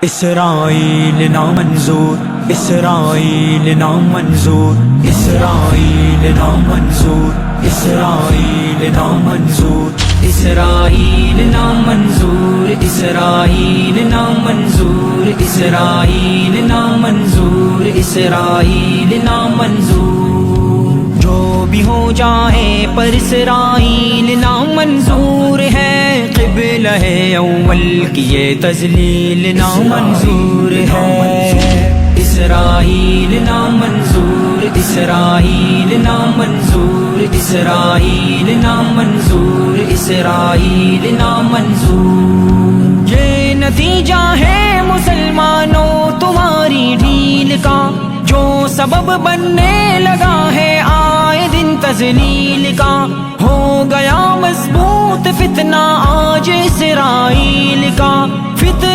Israel नामंजूर, Israel नामंजूर, Israel नामंजूर, इसराइल नामंजूर, इसराइल नामंजूर, इसराइल नामंजूर, इसराइल नामंजूर, इसराइल नामंजूर। जो भी हो जाए पर इसराइल नामंजूर है। क़िबला है अव्वल की ये तज़लील नामंजूर है। इसराइल नामंजूर, इसराइल नामंजूर, इसराइल नामंजूर, इसराइल नामंजूर। ये नतीजा है मुसलमानों तुम्हारी ढील का, जो सबब बनने लगा है आए दिन तज़लील का। हो गया मजबूत फितना आज इसराइल का, फितना